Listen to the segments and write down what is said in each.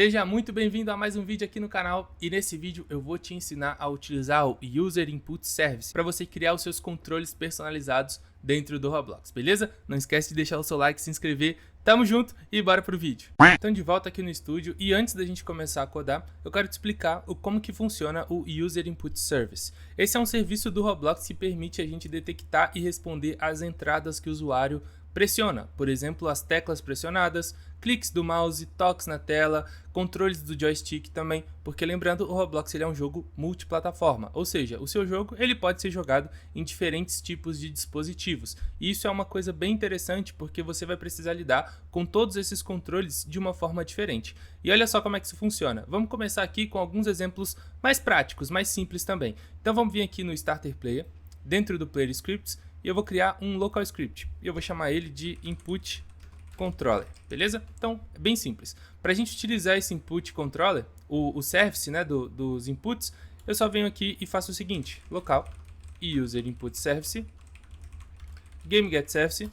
Seja muito bem-vindo a mais um vídeo aqui no canal e nesse vídeo eu vou te ensinar a utilizar o User Input Service para você criar os seus controles personalizados dentro do Roblox, beleza? Não esquece de deixar o seu like, se inscrever, tamo junto e bora pro vídeo. Então de volta aqui no estúdio e antes da gente começar a codar, eu quero te explicar como que funciona o User Input Service. Esse é um serviço do Roblox que permite a gente detectar e responder às entradas que o usuário pressiona, por exemplo, as teclas pressionadas, cliques do mouse, toques na tela, controles do joystick também, porque lembrando, o Roblox ele é um jogo multiplataforma, ou seja, o seu jogo ele pode ser jogado em diferentes tipos de dispositivos, e isso é uma coisa bem interessante porque você vai precisar lidar com todos esses controles de uma forma diferente. E olha só como é que isso funciona. Vamos começar aqui com alguns exemplos mais práticos, mais simples também. Então vamos vir aqui no Starter Player, dentro do Player Scripts, e eu vou criar um local script, e eu vou chamar ele de Input Controller, beleza? Então, é bem simples. Para a gente utilizar esse Input Controller, o service, né, dos inputs, eu só venho aqui e faço o seguinte, local, User Input Service, GameGetService,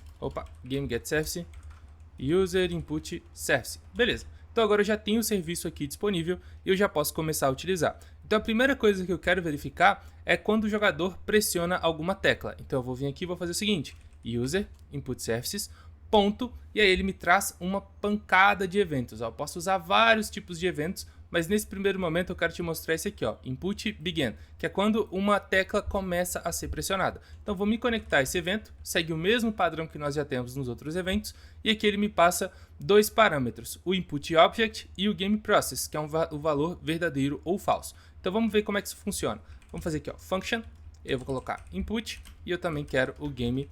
User Input Service, beleza. Então agora eu já tenho o serviço aqui disponível e eu já posso começar a utilizar. Então a primeira coisa que eu quero verificar é quando o jogador pressiona alguma tecla. Então eu vou vir aqui e vou fazer o seguinte, User Input Services, ponto, e aí ele me traz uma pancada de eventos. Eu posso usar vários tipos de eventos, mas nesse primeiro momento eu quero te mostrar esse aqui, ó, Input Begin, que é quando uma tecla começa a ser pressionada. Então vou me conectar a esse evento, segue o mesmo padrão que nós já temos nos outros eventos, e aqui ele me passa dois parâmetros, o Input Object e o Game Process, que é o valor verdadeiro ou falso. Então vamos ver como é que isso funciona. Vamos fazer aqui, ó, Function, eu vou colocar Input, e eu também quero o Game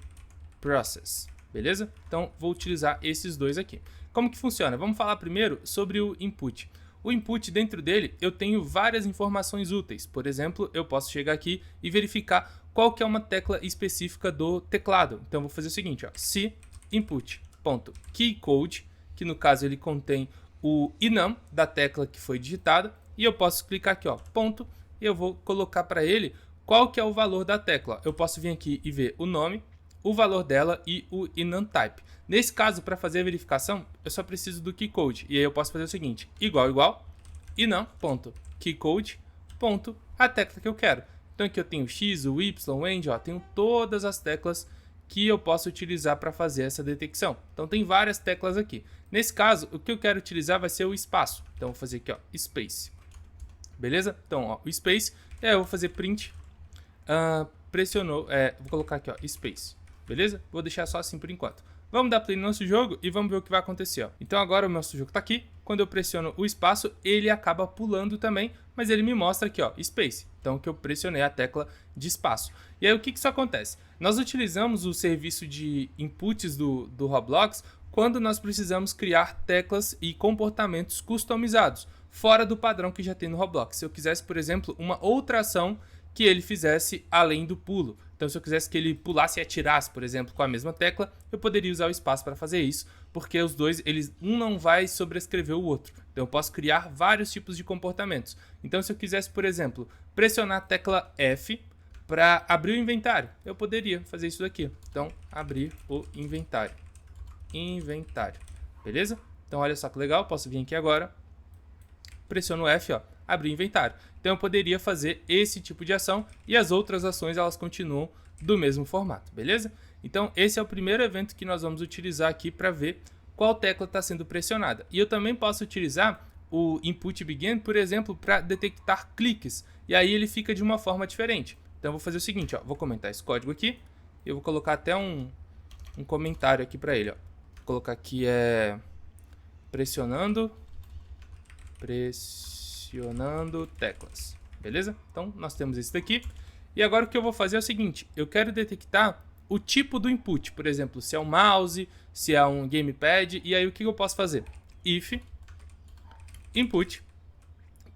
Process. Beleza? Então, vou utilizar esses dois aqui. Como que funciona? Vamos falar primeiro sobre o input. O input, dentro dele, eu tenho várias informações úteis. Por exemplo, eu posso chegar aqui e verificar qual que é uma tecla específica do teclado. Então, vou fazer o seguinte, ó, se input.keycode, que no caso ele contém o enum da tecla que foi digitada, e eu posso clicar aqui, ó, ponto, e eu vou colocar para ele qual que é o valor da tecla. Eu posso vir aqui e ver o nome, o valor dela e o enum type. Nesse caso, para fazer a verificação, eu só preciso do keycode. E aí eu posso fazer o seguinte, igual, enum.keycode, a tecla que eu quero. Então aqui eu tenho o X, o Y, o AND, ó, tenho todas as teclas que eu posso utilizar para fazer essa detecção. Então tem várias teclas aqui. Nesse caso, o que eu quero utilizar vai ser o espaço. Então vou fazer aqui, ó, space. Beleza? Então, ó, o space, e aí eu vou fazer print, vou colocar aqui, ó, space. Beleza? Vou deixar só assim por enquanto. Vamos dar play no nosso jogo e vamos ver o que vai acontecer, ó. Então agora o nosso jogo está aqui. Quando eu pressiono o espaço, ele acaba pulando também, mas ele me mostra aqui, ó, Space. Então que eu pressionei a tecla de espaço. E aí o que isso acontece? Nós utilizamos o serviço de inputs do Roblox quando nós precisamos criar teclas e comportamentos customizados, fora do padrão que já tem no Roblox. Se eu quisesse, por exemplo, uma outra ação que ele fizesse além do pulo. Então, se eu quisesse que ele pulasse e atirasse, por exemplo, com a mesma tecla, eu poderia usar o espaço para fazer isso, porque os dois, um não vai sobrescrever o outro. Então, eu posso criar vários tipos de comportamentos. Então, se eu quisesse, por exemplo, pressionar a tecla F para abrir o inventário, eu poderia fazer isso daqui. Então, abrir o inventário. Beleza? Então, olha só que legal, posso vir aqui agora, pressiono o F, ó, abrir inventário. Então eu poderia fazer esse tipo de ação e as outras ações elas continuam do mesmo formato, beleza? Então esse é o primeiro evento que nós vamos utilizar aqui para ver qual tecla está sendo pressionada. E eu também posso utilizar o Input Begin, por exemplo, para detectar cliques. E aí ele fica de uma forma diferente. Então eu vou fazer o seguinte, ó, vou comentar esse código aqui. Eu vou colocar até um comentário aqui para ele, ó. Vou colocar aqui pressionando teclas, beleza? Então nós temos esse daqui. E agora o que eu vou fazer é o seguinte, eu quero detectar o tipo do input, por exemplo, se é um mouse, se é um gamepad, e aí o que eu posso fazer? If input,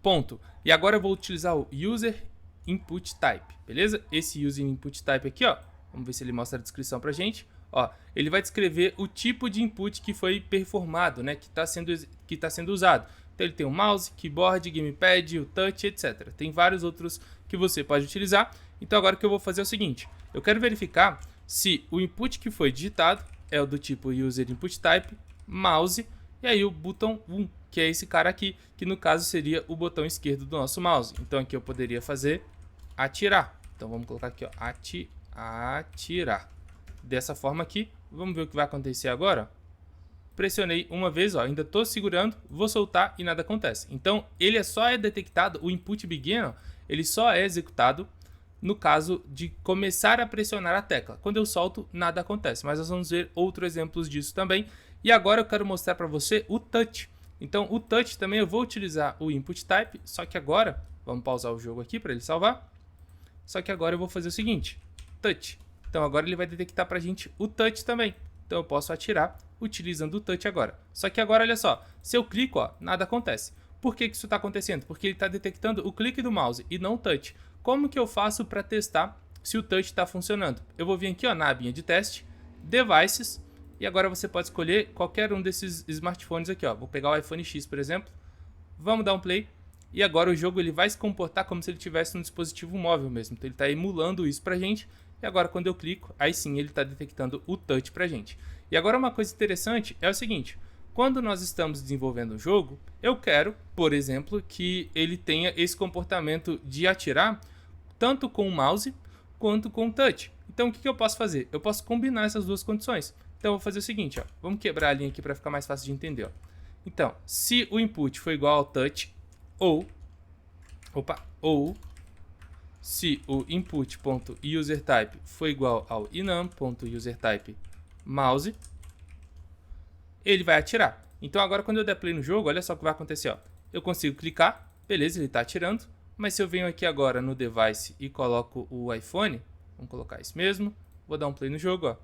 ponto. E agora eu vou utilizar o user input type, beleza? Esse user input type aqui, ó, vamos ver se ele mostra a descrição pra gente. Ó, ele vai descrever o tipo de input que foi performado, né, que está sendo usado. Então ele tem o mouse, keyboard, gamepad, o touch, etc. Tem vários outros que você pode utilizar. Então agora o que eu vou fazer é o seguinte, eu quero verificar se o input que foi digitado é o do tipo user input type, mouse, e aí o botão 1. que é esse cara aqui, que no caso seria o botão esquerdo do nosso mouse. Então aqui eu poderia fazer atirar. Então vamos colocar aqui, ó, atirar. Dessa forma aqui, vamos ver o que vai acontecer agora. Pressionei uma vez, ó, ainda estou segurando, vou soltar e nada acontece. Então ele só é detectado, o input begin, ó, ele só é executado no caso de começar a pressionar a tecla. Quando eu solto, nada acontece, mas nós vamos ver outros exemplos disso também. E agora eu quero mostrar para você o touch. Então o touch também eu vou utilizar o input type, só que agora, vamos pausar o jogo aqui para ele salvar. Só que agora eu vou fazer o seguinte, touch. Então agora ele vai detectar para a gente o touch também. Então eu posso atirar utilizando o touch agora. Só que agora olha só, se eu clico, ó, nada acontece. Por que isso está acontecendo? Porque ele está detectando o clique do mouse e não o touch. Como que eu faço para testar se o touch está funcionando? Eu vou vir aqui, ó, na abinha de teste, Devices, e agora você pode escolher qualquer um desses smartphones aqui, ó. Vou pegar o iPhone X, por exemplo. Vamos dar um play. E agora o jogo ele vai se comportar como se ele tivesse um dispositivo móvel mesmo. Então ele está emulando isso pra gente. E agora quando eu clico, aí sim ele está detectando o touch pra gente. E agora uma coisa interessante é o seguinte. Quando nós estamos desenvolvendo um jogo, eu quero, por exemplo, que ele tenha esse comportamento de atirar tanto com o mouse quanto com o touch. Então o que eu posso fazer? Eu posso combinar essas duas condições. Então eu vou fazer o seguinte, ó. Vamos quebrar a linha aqui para ficar mais fácil de entender, ó. Então, se o input for igual ao touch, ou se o input.userType for igual ao enum.userType mouse, ele vai atirar. Então agora quando eu der play no jogo, olha só o que vai acontecer, ó. Eu consigo clicar, beleza, ele está atirando, mas se eu venho aqui agora no device e coloco o iPhone, vamos colocar isso mesmo, vou dar um play no jogo, ó.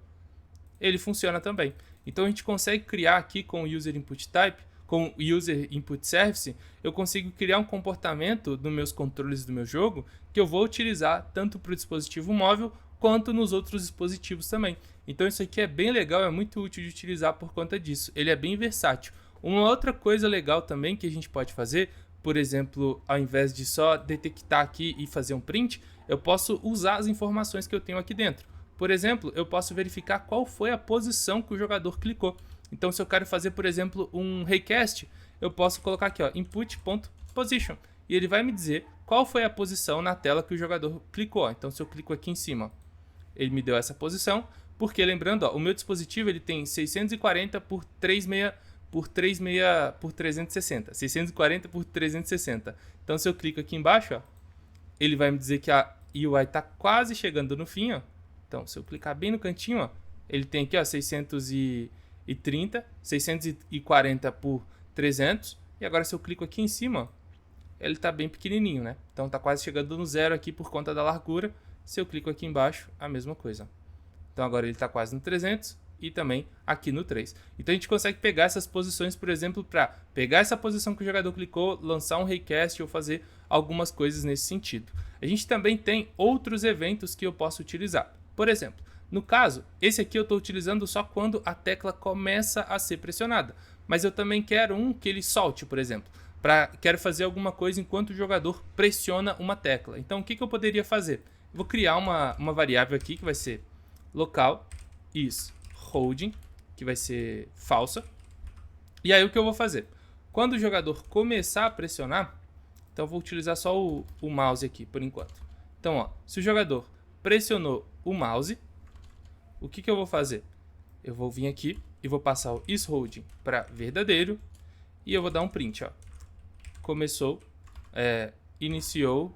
Ele funciona também. Então a gente consegue criar aqui com o User Input Type, com o User Input Service, eu consigo criar um comportamento nos meus controles do meu jogo que eu vou utilizar tanto para o dispositivo móvel quanto nos outros dispositivos também. Então isso aqui é bem legal, é muito útil de utilizar por conta disso. Ele é bem versátil. Uma outra coisa legal também que a gente pode fazer, por exemplo, ao invés de só detectar aqui e fazer um print, eu posso usar as informações que eu tenho aqui dentro. Por exemplo, eu posso verificar qual foi a posição que o jogador clicou. Então, se eu quero fazer, por exemplo, um raycast, eu posso colocar aqui, ó, input.position, e ele vai me dizer qual foi a posição na tela que o jogador clicou. Então, se eu clico aqui em cima, ele me deu essa posição, porque lembrando, ó, o meu dispositivo ele tem 640 por 360, 640 por 360. Então, se eu clico aqui embaixo, ó, ele vai me dizer que a UI está quase chegando no fim, ó. Então, se eu clicar bem no cantinho, ó, ele tem aqui, ó, 640 por 300. E agora, se eu clico aqui em cima, ó, ele está bem pequenininho, né? Então, está quase chegando no zero aqui por conta da largura. Se eu clico aqui embaixo, a mesma coisa. Então, agora ele está quase no 300 e também aqui no 3. Então, a gente consegue pegar essas posições, por exemplo, para pegar essa posição que o jogador clicou, lançar um raycast ou fazer algumas coisas nesse sentido. A gente também tem outros eventos que eu posso utilizar. Por exemplo, no caso, esse aqui eu estou utilizando só quando a tecla começa a ser pressionada. Mas eu também quero um que ele solte, por exemplo. Quero fazer alguma coisa enquanto o jogador pressiona uma tecla. Então, o que eu poderia fazer? Eu vou criar uma variável aqui que vai ser local isHolding, que vai ser falsa. E aí o que eu vou fazer? Quando o jogador começar a pressionar, então eu vou utilizar só o mouse aqui por enquanto. Então, ó, se o jogador pressionou o mouse, o que eu vou fazer? Eu vou vir aqui e vou passar o isHolding para verdadeiro e eu vou dar um print, ó. Começou, iniciou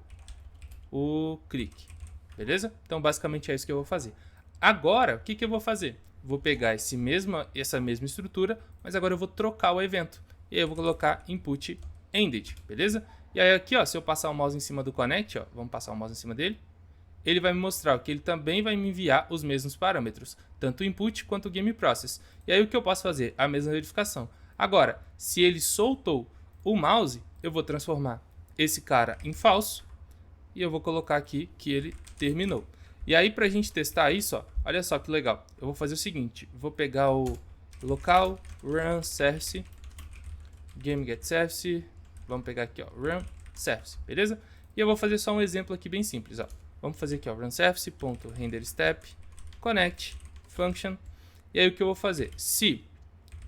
o clique, beleza? Então basicamente é isso que eu vou fazer. Agora, o que eu vou fazer? Vou pegar essa mesma estrutura, mas agora eu vou trocar o evento. E aí eu vou colocar input ended, beleza? E aí aqui, ó, se eu passar o mouse em cima do connect, ó, vamos passar o mouse em cima dele, ele vai me mostrar que ele também vai me enviar os mesmos parâmetros, tanto o input quanto o game process. E aí o que eu posso fazer? A mesma verificação. Agora, se ele soltou o mouse, eu vou transformar esse cara em falso e eu vou colocar aqui que ele terminou. E aí pra gente testar isso, ó, olha só que legal. Eu vou fazer o seguinte, vou pegar o local run service, game get service, vamos pegar aqui, ó, run service, beleza? E eu vou fazer só um exemplo aqui bem simples, ó. Vamos fazer aqui, ó, runService.renderStep, connect, function. E aí o que eu vou fazer? Se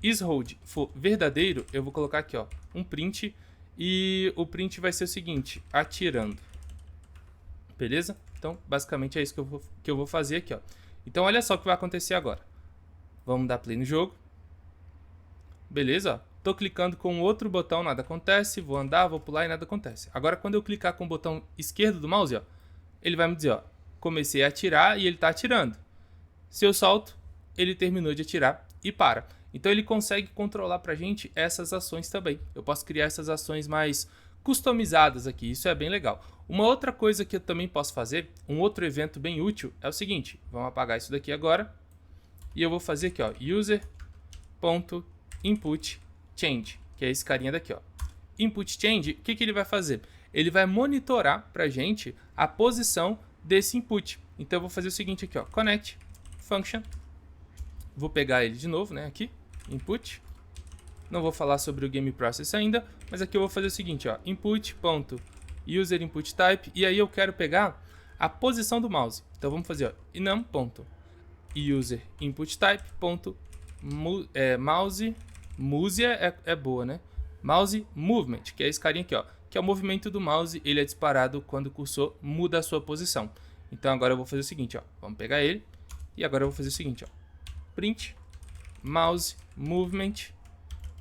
isHold for verdadeiro, eu vou colocar aqui, ó, um print, e o print vai ser o seguinte, atirando. Beleza? Então, basicamente é isso que eu vou fazer aqui, ó. Então, olha só o que vai acontecer agora. Vamos dar play no jogo. Beleza, ó. Tô clicando com outro botão, nada acontece. Vou andar, vou pular e nada acontece. Agora, quando eu clicar com o botão esquerdo do mouse, ó, ele vai me dizer, ó, comecei a atirar e ele tá atirando. Se eu solto, ele terminou de atirar e para. Então, ele consegue controlar pra gente essas ações também. Eu posso criar essas ações mais customizadas aqui, isso é bem legal. Uma outra coisa que eu também posso fazer, um outro evento bem útil, é o seguinte. Vamos apagar isso daqui agora. E eu vou fazer aqui, ó, user.inputChange, que é esse carinha daqui, ó. Input change, o que ele vai fazer? Ele vai monitorar pra gente a posição desse input. Então eu vou fazer o seguinte aqui, ó, connect function. Vou pegar ele de novo, né, aqui, input. Não vou falar sobre o game process ainda, mas aqui eu vou fazer o seguinte, ó, input.userinputType, e aí eu quero pegar a posição do mouse. Então vamos fazer, ó, enum.userinputType.mouse, mouse é boa, né? Mouse movement, que é esse carinha aqui, ó, que é o movimento do mouse, ele é disparado quando o cursor muda a sua posição. Então agora eu vou fazer o seguinte, ó, vamos pegar ele, e agora eu vou fazer o seguinte, ó, print mouse movement,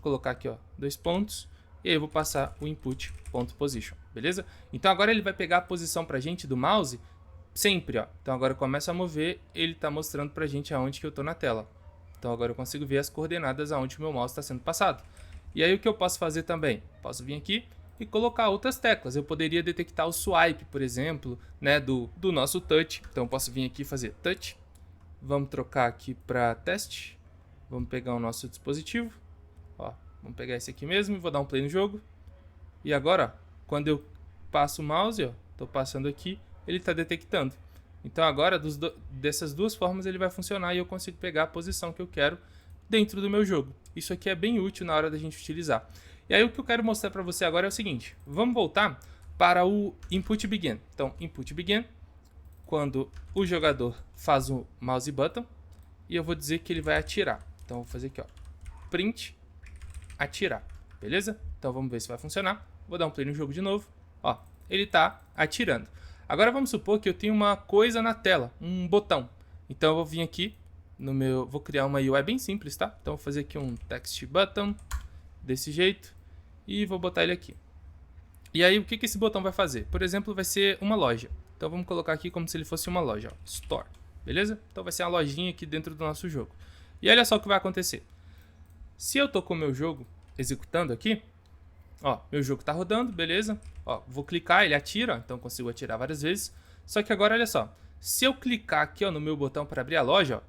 colocar aqui, ó, 2 pontos, e aí eu vou passar o input.position, beleza? Então agora ele vai pegar a posição pra gente do mouse sempre, ó. Então agora eu começo a mover, ele tá mostrando pra gente aonde que eu tô na tela. Então agora eu consigo ver as coordenadas aonde o meu mouse está sendo passado. E aí o que eu posso fazer também? Posso vir aqui e colocar outras teclas. Eu poderia detectar o swipe, por exemplo, né, do nosso touch. Então eu posso vir aqui e fazer touch. Vamos trocar aqui para teste. Vamos pegar o nosso dispositivo. Ó, vamos pegar esse aqui mesmo e vou dar um play no jogo. E agora, ó, quando eu passo o mouse, ó, tô passando aqui, ele está detectando. Então agora, dessas duas formas, ele vai funcionar e eu consigo pegar a posição que eu quero dentro do meu jogo. Isso aqui é bem útil na hora da gente utilizar. E aí o que eu quero mostrar para você agora é o seguinte. Vamos voltar para o input begin. Então, input begin, quando o jogador faz o mouse button, e eu vou dizer que ele vai atirar. Então, eu vou fazer aqui, ó, print, atirar, beleza? Então, vamos ver se vai funcionar. Vou dar um play no jogo de novo. Ó, ele está atirando. Agora, vamos supor que eu tenho uma coisa na tela, um botão. Então, eu vou vir aqui no meu... Vou criar uma UI bem simples, tá? Então, vou fazer aqui um text button, desse jeito, e vou botar ele aqui. E aí, o que esse botão vai fazer? Por exemplo, vai ser uma loja. Então, vamos colocar aqui como se ele fosse uma loja, ó, Store, beleza? Então, vai ser uma lojinha aqui dentro do nosso jogo. E olha só o que vai acontecer. Se eu tô com o meu jogo executando aqui, ó, meu jogo tá rodando, beleza? Ó, vou clicar, ele atira, então consigo atirar várias vezes. Só que agora, olha só, se eu clicar aqui, ó, no meu botão para abrir a loja, ó,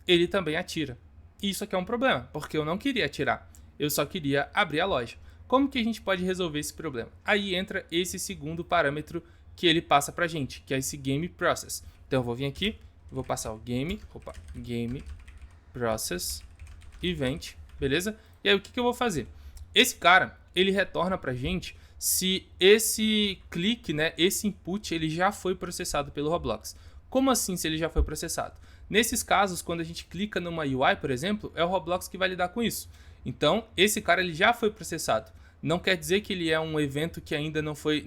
ele também atira. E isso aqui é um problema, porque eu não queria atirar, eu só queria abrir a loja. Como que a gente pode resolver esse problema? Aí entra esse segundo parâmetro que ele passa pra gente, que é esse game process. Então eu vou vir aqui, vou passar o game process event, beleza? E aí o que eu vou fazer? Esse cara, ele retorna pra gente se esse clique, né, esse input, ele já foi processado pelo Roblox. Como assim se ele já foi processado? Nesses casos, quando a gente clica numa UI, por exemplo, é o Roblox que vai lidar com isso. Então, esse cara ele já foi processado. Não quer dizer que ele é um evento que ainda não foi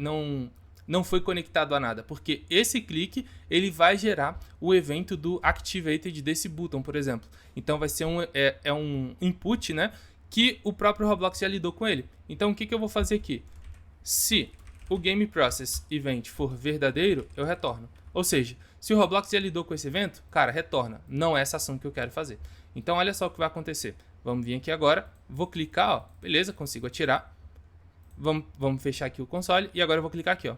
conectado a nada, porque esse clique ele vai gerar o evento do activated desse button, por exemplo. Então vai ser um input, né, que o próprio Roblox já lidou com ele. Então o que eu vou fazer aqui? Se o game process event for verdadeiro, eu retorno. Ou seja, se o Roblox já lidou com esse evento, cara, retorna. Não é essa ação que eu quero fazer. Então olha só o que vai acontecer. Vamos vir aqui agora, vou clicar, ó, beleza, consigo atirar. Vamos fechar aqui o console e agora eu vou clicar aqui, ó.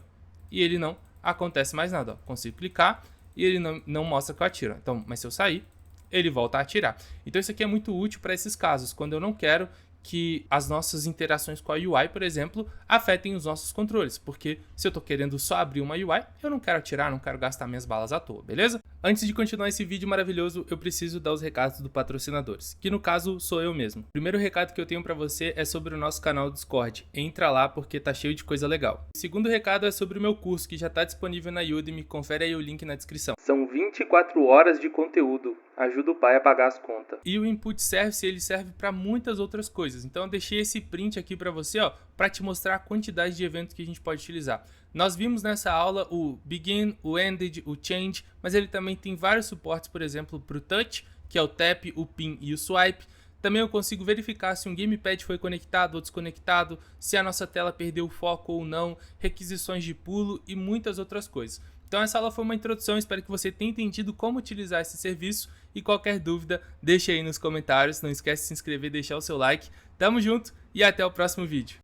E ele não acontece mais nada, ó. Consigo clicar e ele não mostra que eu atiro. Então, mas se eu sair, ele volta a atirar. Então isso aqui é muito útil para esses casos, quando eu não quero que as nossas interações com a UI, por exemplo, afetem os nossos controles. Porque se eu estou querendo só abrir uma UI, eu não quero atirar, não quero gastar minhas balas à toa, beleza? Antes de continuar esse vídeo maravilhoso, eu preciso dar os recados dos patrocinadores, que no caso sou eu mesmo. O primeiro recado que eu tenho pra você é sobre o nosso canal do Discord. Entra lá porque tá cheio de coisa legal. O segundo recado é sobre o meu curso, que já tá disponível na Udemy, confere aí o link na descrição. São 24 horas de conteúdo, ajuda o pai a pagar as contas. E o Input Service, ele serve pra muitas outras coisas, então eu deixei esse print aqui pra você, ó, pra te mostrar a quantidade de eventos que a gente pode utilizar. Nós vimos nessa aula o Begin, o Ended, o Change, mas ele também tem vários suportes, por exemplo, para o Touch, que é o Tap, o Pin e o Swipe. Também eu consigo verificar se um gamepad foi conectado ou desconectado, se a nossa tela perdeu o foco ou não, requisições de pulo e muitas outras coisas. Então essa aula foi uma introdução, espero que você tenha entendido como utilizar esse serviço e qualquer dúvida, deixa aí nos comentários, não esquece de se inscrever e deixar o seu like. Tamo junto e até o próximo vídeo.